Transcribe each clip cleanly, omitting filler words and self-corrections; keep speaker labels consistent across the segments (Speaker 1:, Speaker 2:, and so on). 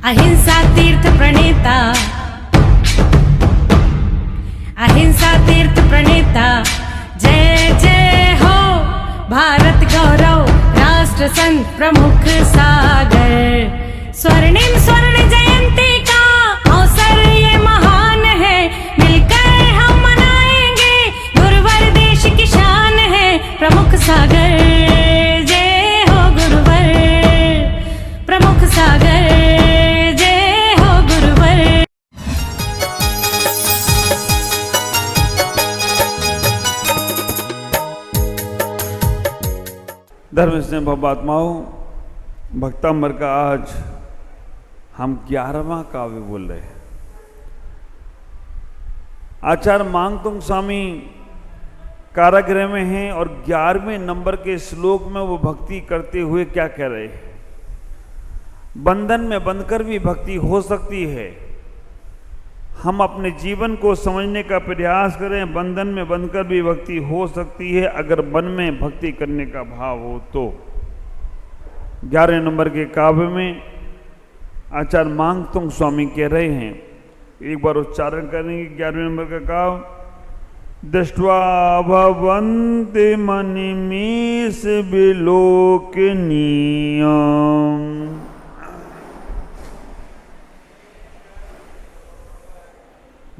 Speaker 1: अहिंसा तीर्थ प्रणेता, अहिंसा तीर्थ प्रणेता, जय जय हो भारत गौरव राष्ट्र संत प्रमुख सागर। स्वर्णिम स्वर्ण जयंती का अवसर ये महान है, मिलकर हम मनाएंगे गुरुवर देश की शान है प्रमुख सागर। जय हो गुरुवर प्रमुख सागर, जय हो गुरुवर।
Speaker 2: धर्म स्नेह भावात्माओं, भक्तांबर का आज हम 11वां काव्य बोल रहे हैं। आचार्य मांगतुंग स्वामी कारागृह में हैं और 11वें नंबर के श्लोक में वो भक्ति करते हुए क्या कह रहे हैं। बंधन में बंधकर भी भक्ति हो सकती है। हम अपने जीवन को समझने का प्रयास करें, बंधन में बंधकर भी भक्ति हो सकती है अगर मन में भक्ति करने का भाव हो तो। 11 नंबर के काव्य में आचार्य मांगतुंग स्वामी कह रहे हैं, एक बार उच्चारण करेंगे 11वें नंबर का काव्य। दृष्ट्वा भवन्ति मनिमीश विलोकनीयम्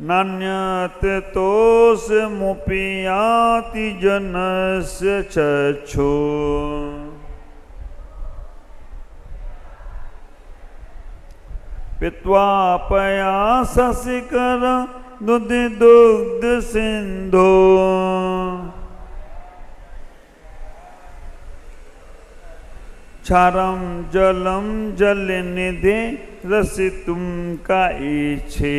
Speaker 2: नान्यत तोषमुपि याति जनस्य चक्षु। पित्वा पयाससिकर दुग्ध सिंधु क्षारम जलम जल निधे रसितुम का इच्छे।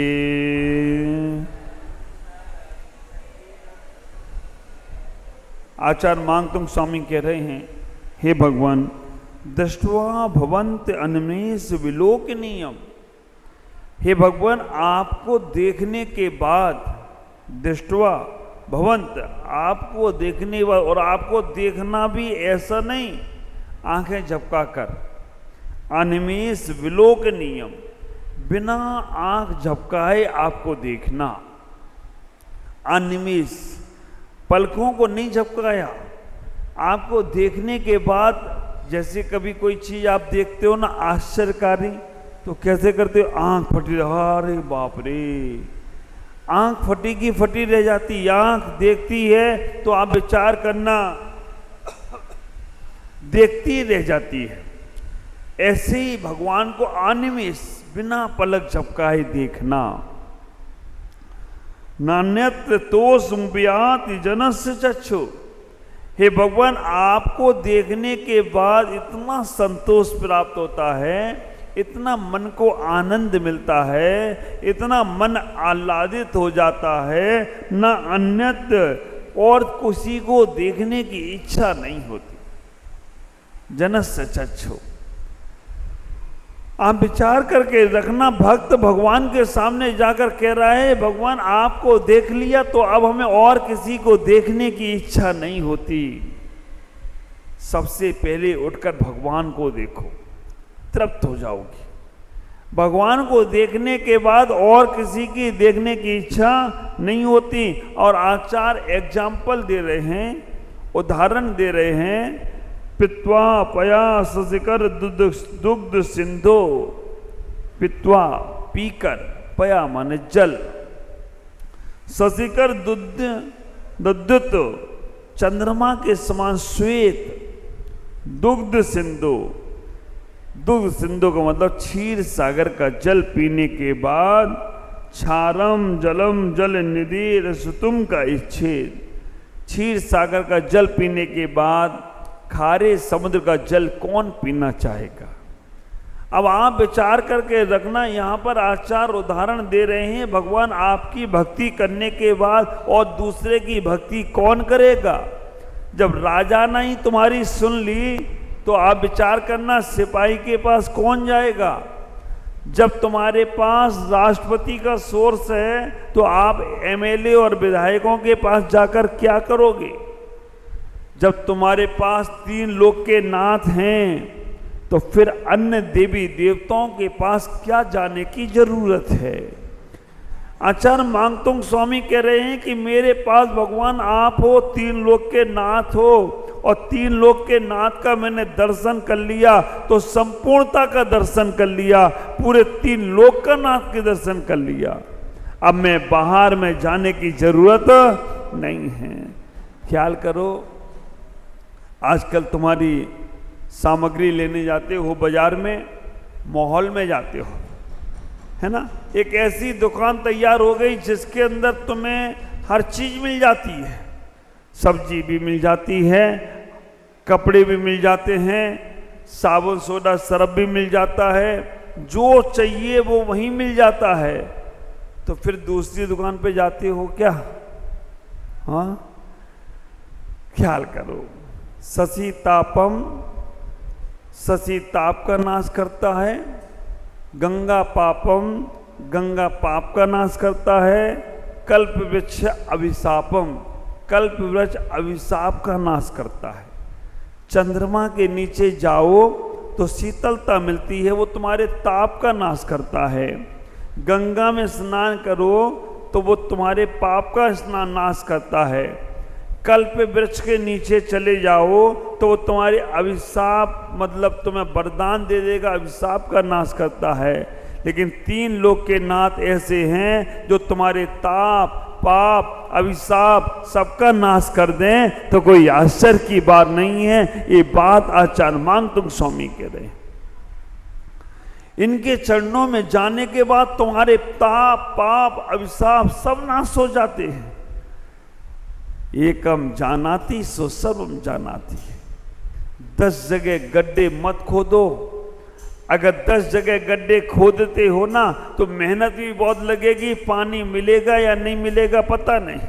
Speaker 2: आचार्य मांगतुंग स्वामी कह रहे हैं, हे भगवान, दृष्ट्वा भवन्त अन्मेष विलोकनीयम। हे भगवान, आपको देखने के बाद, दृष्ट्वा भवंत, आपको देखने और आपको देखना भी ऐसा नहीं आंखें झपका कर, अनिमेष विलोकनीयम, बिना आंख झपकाए आपको देखना। अनिमेष, पलकों को नहीं झपकाया, आपको देखने के बाद जैसे कभी कोई चीज आप देखते हो ना आश्चर्यकारी, तो कैसे करते हो, आंख फटी, अरे बाप रे, आंख फटी की फटी रह जाती। आंख देखती है तो आप विचार करना, देखती रह जाती है। ऐसे ही भगवान को अनिमेष, बिना पलक झपकाए देखना। नान्यत्र तोषमुपयाति जनस्य चक्षु। हे भगवान, आपको देखने के बाद इतना संतोष प्राप्त होता है, इतना मन को आनंद मिलता है, इतना मन आह्लादित हो जाता है, न अन्यत्र और किसी को देखने की इच्छा नहीं होती। जनस्य चक्षु, आप विचार करके रखना, भक्त भगवान के सामने जाकर कह रहा है, भगवान आपको देख लिया तो अब हमें और किसी को देखने की इच्छा नहीं होती। सबसे पहले उठकर भगवान को देखो, तृप्त हो जाओगी। भगवान को देखने के बाद और किसी की देखने की इच्छा नहीं होती। और आचार्य एग्जाम्पल दे रहे हैं, उदाहरण दे रहे हैं। पित्वा पयाससिकर दुग्ध सिंधु, पित्वा पीकर, पया माने जल, ससिकर दुद्ध चंद्रमा के समान श्वेत, दुग्ध सिंधु, दुग्ध सिंधु का मतलब क्षीर सागर का जल पीने के बाद, क्षारम जलम जल निधि रसतुम का इच्छेद, क्षीर सागर का जल पीने के बाद खारे समुद्र का जल कौन पीना चाहेगा। अब आप विचार करके रखना, यहाँ पर आचार्य उदाहरण दे रहे हैं, भगवान आपकी भक्ति करने के बाद और दूसरे की भक्ति कौन करेगा। जब राजा ने ही तुम्हारी सुन ली तो आप विचार करना, सिपाही के पास कौन जाएगा। जब तुम्हारे पास राष्ट्रपति का सोर्स है तो आप एमएलए और विधायकों के पास जाकर क्या करोगे। जब तुम्हारे पास 3 लोक के नाथ हैं तो फिर अन्य देवी देवताओं के पास क्या जाने की जरूरत है। आचार्य मांगतुंग स्वामी कह रहे हैं कि मेरे पास भगवान आप हो, तीन लोक के नाथ हो, और तीन लोक के नाथ का मैंने दर्शन कर लिया तो संपूर्णता का दर्शन कर लिया, पूरे तीन लोक का नाथ के दर्शन कर लिया। अब मैं बाहर में जाने की जरूरत नहीं है। ख्याल करो, आजकल तुम्हारी सामग्री लेने जाते हो बाजार में, मॉल में जाते हो, है ना, एक ऐसी दुकान तैयार हो गई जिसके अंदर तुम्हें हर चीज मिल जाती है। सब्जी भी मिल जाती है, कपड़े भी मिल जाते हैं, साबुन सोडा सरफ भी मिल जाता है, जो चाहिए वो वहीं मिल जाता है। तो फिर दूसरी दुकान पे जाते हो क्या? हाँ, ख्याल करो। शशि तापम, शशि ताप का नाश करता है, गंगा पापम, गंगा पाप का नाश करता है, कल्प वृक्ष अभिशापम, कल्प वृक्ष अभिशाप का नाश करता है। चंद्रमा के नीचे जाओ तो शीतलता मिलती है, वो तुम्हारे ताप का नाश करता है। गंगा में स्नान करो तो वो तुम्हारे पाप का स्नान नाश करता है। कल्प वृक्ष के नीचे चले जाओ तो वो तुम्हारे अभिशाप, मतलब तुम्हें वरदान दे देगा, अभिशाप का नाश करता है। लेकिन तीन लोक के नाथ ऐसे हैं जो तुम्हारे ताप, पाप, अभिशाप सबका नाश कर दें, तो कोई आश्चर्य की बात नहीं है। ये बात आचार्य मांगतुंग स्वामी कह रहे हैं। इनके चरणों में जाने के बाद तुम्हारे ताप, पाप, अभिशाप सब नाश हो जाते हैं। एकम जानाति सो सर्वम जानाति। 10 जगह गड्ढे मत खोदो। अगर 10 जगह गड्ढे खोदते हो ना तो मेहनत भी बहुत लगेगी, पानी मिलेगा या नहीं मिलेगा पता नहीं।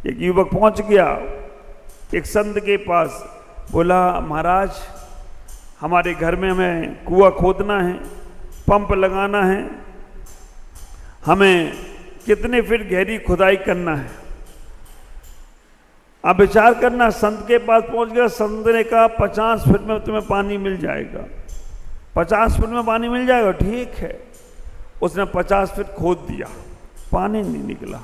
Speaker 2: एक युवक पहुंच गया एक संत के पास, बोला महाराज हमारे घर में हमें कुआं खोदना है, पंप लगाना है, हमें कितने फीट गहरी खुदाई करना है, आप विचार करना। संत के पास पहुंच गया, संत ने कहा 50 फीट में तुम्हें पानी मिल जाएगा। 50 फीट में पानी मिल जाएगा, ठीक है। उसने 50 फीट खोद दिया, पानी नहीं निकला।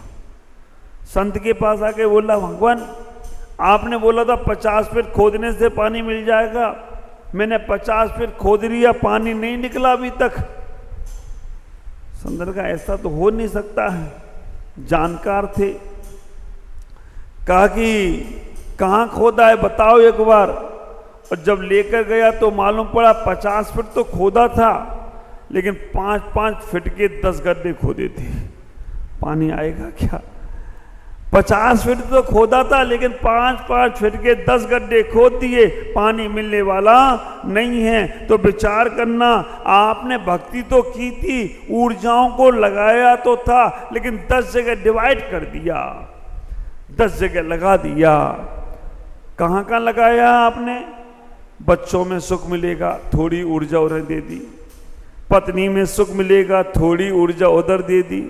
Speaker 2: संत के पास आके बोला भगवान आपने बोला था 50 फीट खोदने से पानी मिल जाएगा, मैंने 50 फीट खोद लिया, पानी नहीं निकला अभी तक। संत का ऐसा तो हो नहीं सकता है, जानकार थे। कहा कि कहाँ खोदा है बताओ एक बार। और जब लेकर गया तो मालूम पड़ा 50 फीट तो खोदा था, लेकिन 5-5 फीट के 10 गड्ढे खोदे थे। पानी आएगा क्या? 50 फीट तो खोदा था, लेकिन 5-5 फीट के 10 गड्ढे खोद दिए, पानी मिलने वाला नहीं है। तो विचार करना, आपने भक्ति तो की थी, ऊर्जाओं को लगाया तो था, लेकिन 10 जगह डिवाइड कर दिया, 10 जगह लगा दिया। कहाँ कहाँ लगाया आपने? बच्चों में सुख मिलेगा, थोड़ी ऊर्जा उधर दे दी। पत्नी में सुख मिलेगा, थोड़ी ऊर्जा उधर दे दी।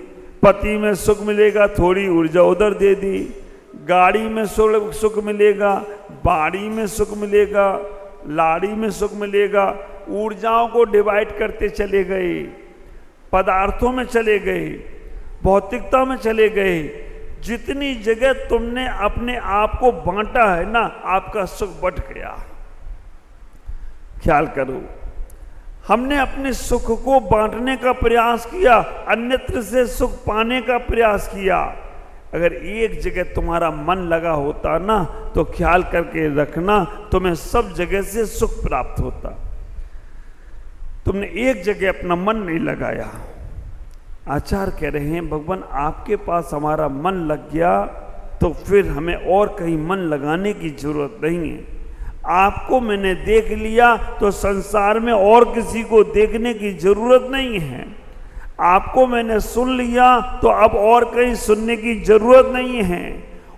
Speaker 2: पति में सुख मिलेगा, थोड़ी ऊर्जा उधर दे दी। गाड़ी में सुख मिलेगा, बाड़ी में सुख मिलेगा, लाड़ी में सुख मिलेगा। ऊर्जाओं को डिवाइड करते चले गए, पदार्थों में चले गए, भौतिकता में चले गए। जितनी जगह तुमने अपने आप को बांटा है ना, आपका सुख बट गया। ख्याल करो, हमने अपने सुख को बांटने का प्रयास किया, अन्यत्र से सुख पाने का प्रयास किया। अगर एक जगह तुम्हारा मन लगा होता ना, तो ख्याल करके रखना, तुम्हें सब जगह से सुख प्राप्त होता। तुमने एक जगह अपना मन नहीं लगाया। आचार्य कह रहे हैं भगवान आपके पास हमारा मन लग गया तो फिर हमें और कहीं मन लगाने की जरूरत नहीं है। आपको मैंने देख लिया तो संसार में और किसी को देखने की जरूरत नहीं है। आपको मैंने सुन लिया तो अब और कहीं सुनने की जरूरत नहीं है।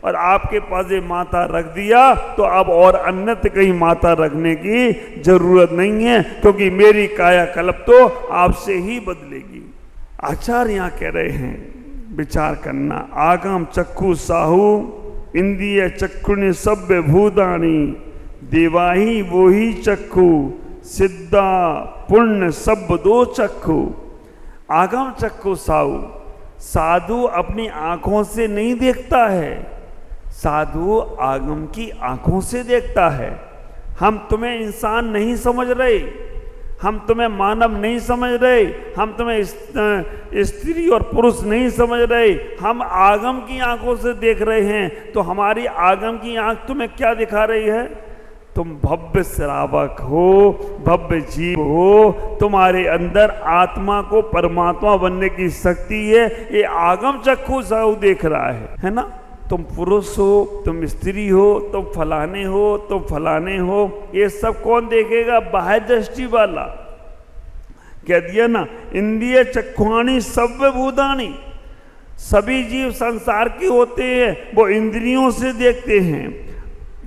Speaker 2: और आपके पास ये माथा रख दिया तो अब और अन्यत्र कहीं माथा रखने की जरूरत नहीं है, क्योंकि मेरी कायाकल्प तो आपसे ही बदलेगी। आचार्य यहाँ कह रहे हैं विचार करना, आगम चक्षु साहू इंद्रिय चक्षुनि सभ्य भूतानी देवाही वो ही चक्षु सिद्धा पुण्य सब दो चक्षु आगम चक्षु साहु। साधु अपनी आंखों से नहीं देखता है, साधु आगम की आंखों से देखता है। हम तुम्हें इंसान नहीं समझ रहे, हम तुम्हें मानव नहीं समझ रहे, हम तुम्हें स्त्री और पुरुष नहीं समझ रहे, हम आगम की आंखों से देख रहे हैं। तो हमारी आगम की आंख तुम्हें क्या दिखा रही है? तुम भव्य श्रावक हो, भव्य जीव हो, तुम्हारे अंदर आत्मा को परमात्मा बनने की शक्ति है। ये आगम चक्षु साहु देख रहा है ना। तुम पुरुष हो, तुम स्त्री हो, तुम फलाने हो, तुम फलाने हो, ये सब कौन देखेगा? बाह्य दृष्टि वाला। कह दिया ना, इंद्रिय चक्षुआणी सव्य भूतानी। सभी जीव संसार के होते हैं, वो इंद्रियों से देखते हैं,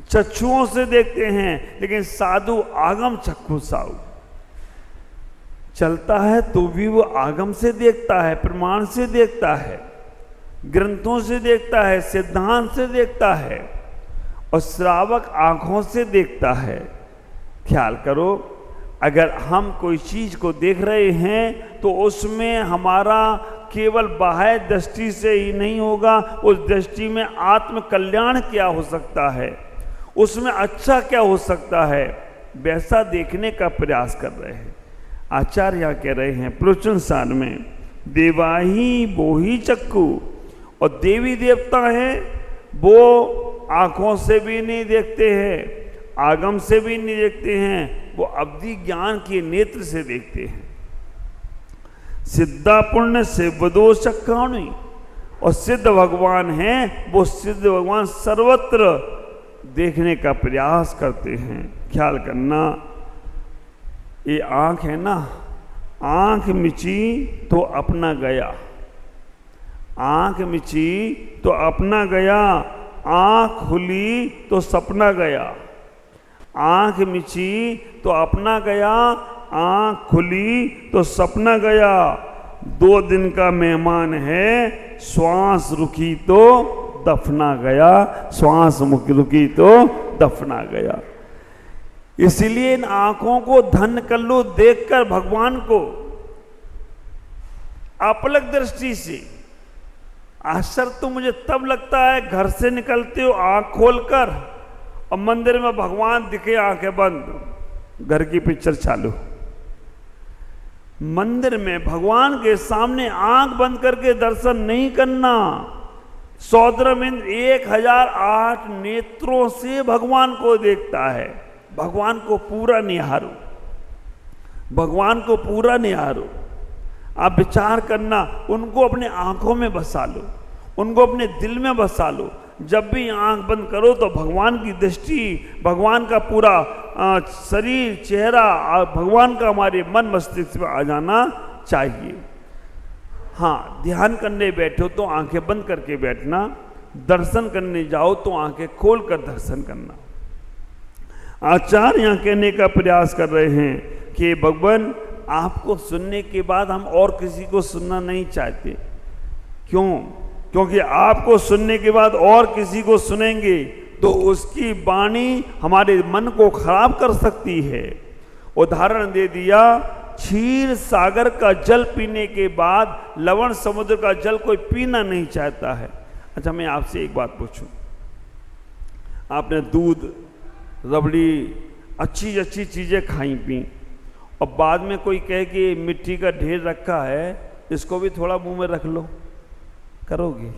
Speaker 2: चक्षुओं से देखते हैं, लेकिन साधु आगम चक्षु साहु चलता है तो भी वो आगम से देखता है, प्रमाण से देखता है, ग्रंथों से देखता है, सिद्धांत से देखता है, और श्रावक आंखों से देखता है। ख्याल करो, अगर हम कोई चीज को देख रहे हैं तो उसमें हमारा केवल बाह्य दृष्टि से ही नहीं होगा, उस दृष्टि में आत्म कल्याण क्या हो सकता है, उसमें अच्छा क्या हो सकता है, वैसा देखने का प्रयास कर रहे हैं। आचार्य यहाँ कह रहे हैं प्रवचन सार में, देवाही बोही चक्षु। और देवी देवता हैं वो आंखों से भी नहीं देखते हैं, आगम से भी नहीं देखते हैं, वो अवधि ज्ञान के नेत्र से देखते हैं। सिद्धा पुण्य से वदो चक्राणी। और सिद्ध भगवान हैं, वो सिद्ध भगवान सर्वत्र देखने का प्रयास करते हैं। ख्याल करना, ये आंख है ना, आंख मिची तो अपना गया, आंख मिची तो अपना गया, आंख खुली तो सपना गया। आंख मिची तो अपना गया, आंख खुली तो सपना गया। 2 दिन का मेहमान है, श्वास रुकी तो दफना गया, श्वास मुख रुकी तो दफना गया। इसलिए इन आंखों को धन कर लो, देखकर भगवान को अपलक दृष्टि से। आश्चर्य तो मुझे तब लगता है, घर से निकलते हो आंख खोलकर और मंदिर में भगवान दिखे आंखें बंद, घर की पिक्चर चालू। मंदिर में भगवान के सामने आंख बंद करके दर्शन नहीं करना। सौद्रम इंद्र 1008 नेत्रों से भगवान को देखता है। भगवान को पूरा निहारो, भगवान को पूरा निहारो। आप विचार करना, उनको अपने आंखों में बसा लो, उनको अपने दिल में बसा लो। जब भी आंख बंद करो तो भगवान की दृष्टि, भगवान का पूरा शरीर, चेहरा, भगवान का हमारे मन मस्तिष्क में आ जाना चाहिए। हाँ, ध्यान करने बैठो तो आंखें बंद करके बैठना, दर्शन करने जाओ तो आंखें खोलकर दर्शन करना। आचार्य यहाँ कहने का प्रयास कर रहे हैं कि भगवान, आपको सुनने के बाद हम और किसी को सुनना नहीं चाहते। क्यों? क्योंकि आपको सुनने के बाद और किसी को सुनेंगे तो उसकी वाणी हमारे मन को खराब कर सकती है। उदाहरण दे दिया, क्षीर सागर का जल पीने के बाद लवण समुद्र का जल कोई पीना नहीं चाहता है। अच्छा, मैं आपसे एक बात पूछूं, आपने दूध, रबड़ी, अच्छी अच्छी चीज़ें खाई पी, और बाद में कोई कहे कि मिट्टी का ढेर रखा है, इसको भी थोड़ा मुंह में रख लो, करोगे?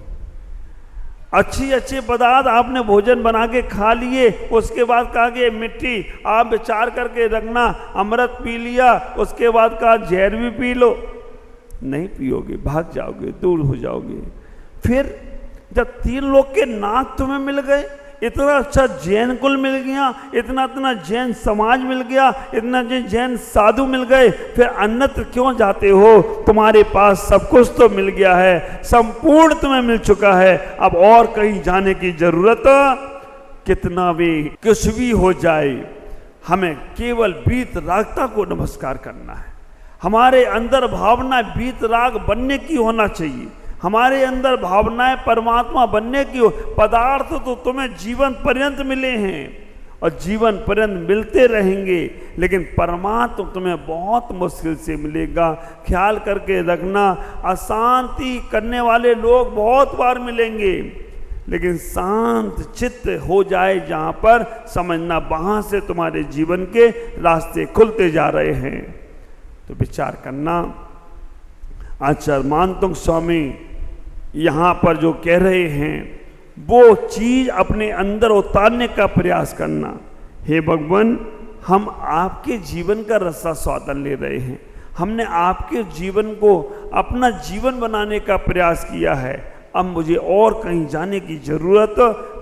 Speaker 2: अच्छी अच्छे पदार्थ आपने भोजन बना के खा लिए, उसके बाद कहा कि मिट्टी, आप विचार करके रखना, अमृत पी लिया, उसके बाद कहा जहर भी पी लो, नहीं पियोगे, भाग जाओगे, दूर हो जाओगे। फिर जब 3 लोग के नाथ तुम्हें मिल गए, इतना अच्छा जैन कुल मिल गया, इतना इतना जैन समाज मिल गया, इतना जैन साधु मिल गए, फिर अन्यत्र क्यों जाते हो? तुम्हारे पास सब कुछ तो मिल गया है, संपूर्ण तुम्हें मिल चुका है, अब और कहीं जाने की जरूरत, कितना भी कुछ भी हो जाए, हमें केवल वीतरागता को नमस्कार करना है। हमारे अंदर भावना वीतराग बनने की होना चाहिए, हमारे अंदर भावनाएं परमात्मा बनने की हो। पदार्थ तो तुम्हें जीवन पर्यंत मिले हैं, और जीवन पर्यंत मिलते रहेंगे, लेकिन परमात्मा तुम्हें बहुत मुश्किल से मिलेगा। ख्याल करके रखना, अशांति करने वाले लोग बहुत बार मिलेंगे, लेकिन शांत चित्त हो जाए जहां पर, समझना वहां से तुम्हारे जीवन के रास्ते खुलते जा रहे हैं। तो विचार करना, आचार्य मानतुंग स्वामी यहाँ पर जो कह रहे हैं वो चीज अपने अंदर उतारने का प्रयास करना। हे भगवान, हम आपके जीवन का रसा स्वादन ले रहे हैं, हमने आपके जीवन को अपना जीवन बनाने का प्रयास किया है, अब मुझे और कहीं जाने की ज़रूरत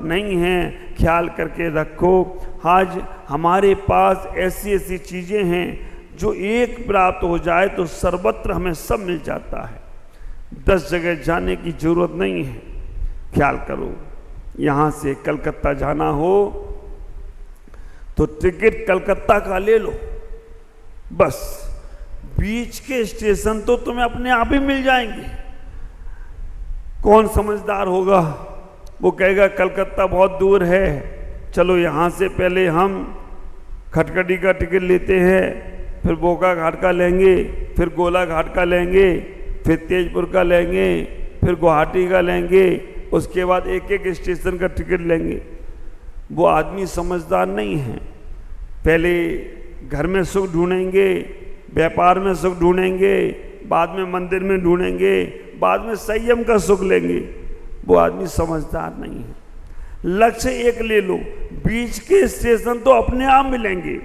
Speaker 2: नहीं है। ख्याल करके रखो, आज हमारे पास ऐसी ऐसी चीज़ें हैं जो एक प्राप्त हो जाए तो सर्वत्र हमें सब मिल जाता है, 10 जगह जाने की ज़रूरत नहीं है। ख्याल करो, यहाँ से कलकत्ता जाना हो तो टिकट कलकत्ता का ले लो, बस बीच के स्टेशन तो तुम्हें अपने आप ही मिल जाएंगे। कौन समझदार होगा, वो कहेगा कलकत्ता बहुत दूर है, चलो यहाँ से पहले हम खटखटी का टिकट लेते हैं, फिर बोका घाट का लेंगे, फिर गोला घाट का लेंगे, फिर तेजपुर का लेंगे, फिर गुवाहाटी का लेंगे, उसके बाद एक एक स्टेशन का टिकट लेंगे। वो आदमी समझदार नहीं है। पहले घर में सुख ढूंढेंगे, व्यापार में सुख ढूंढेंगे, बाद में मंदिर में ढूंढेंगे, बाद में संयम का सुख लेंगे। वो आदमी समझदार नहीं है। लक्ष्य एक ले लो, बीच के स्टेशन तो अपने आप मिलेंगे।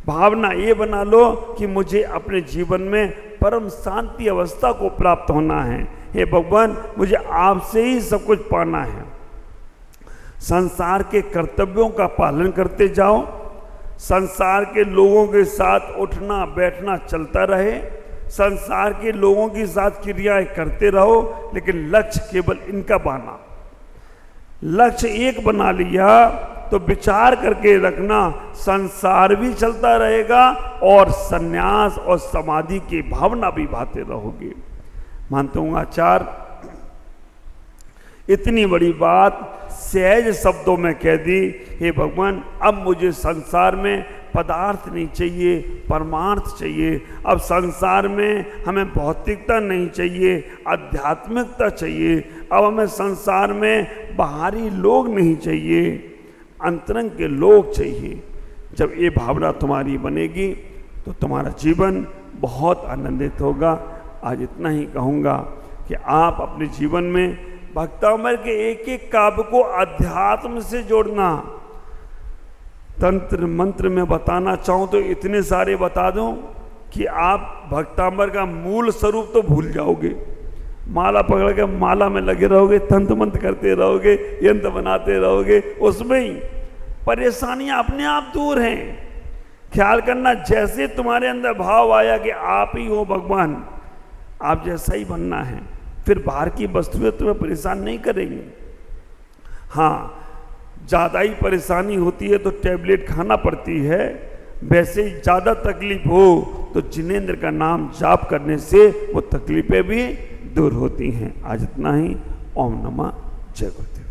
Speaker 2: भावना ये बना लो कि मुझे अपने जीवन में परम शांति अवस्था को प्राप्त होना है। हे भगवान, मुझे आपसे ही सब कुछ पाना है। संसार के कर्तव्यों का पालन करते जाओ, संसार के लोगों के साथ उठना बैठना चलता रहे, संसार के लोगों के साथ क्रियाएं करते रहो, लेकिन लक्ष्य केवल इनका बना। लक्ष्य एक बना लिया तो विचार करके रखना, संसार भी चलता रहेगा और संन्यास और समाधि की भावना भी भाते रहोगे। मानता हूँ आचार्य, इतनी बड़ी बात सहज शब्दों में कह दी। हे भगवान, अब मुझे संसार में पदार्थ नहीं चाहिए, परमार्थ चाहिए। अब संसार में हमें भौतिकता नहीं चाहिए, आध्यात्मिकता चाहिए। अब हमें संसार में बाहरी लोग नहीं चाहिए, अंतरंग के लोग चाहिए। जब ये भावना तुम्हारी बनेगी तो तुम्हारा जीवन बहुत आनंदित होगा। आज इतना ही कहूँगा कि आप अपने जीवन में भक्तामृत के एक एक काव्य को अध्यात्म से जोड़ना। तंत्र मंत्र में बताना चाहूँ तो इतने सारे बता दूं कि आप भक्तामृत का मूल स्वरूप तो भूल जाओगे। माला पकड़ के माला में लगे रहोगे, तंत्र मंत्र करते रहोगे, यंत्र बनाते रहोगे, उसमें ही परेशानियां अपने आप दूर हैं। ख्याल करना, जैसे तुम्हारे अंदर भाव आया कि आप ही हो भगवान, आप जैसा ही बनना है, फिर बाहर की वस्तुएं तुम्हें परेशान नहीं करेंगी। हाँ, ज़्यादा ही परेशानी होती है तो टैबलेट खाना पड़ती है, वैसे ही ज़्यादा तकलीफ हो तो जिनेंद्र का नाम जाप करने से वो तकलीफें भी दूर होती हैं। आज इतना ही। ओम नमः जय गुरुदेव।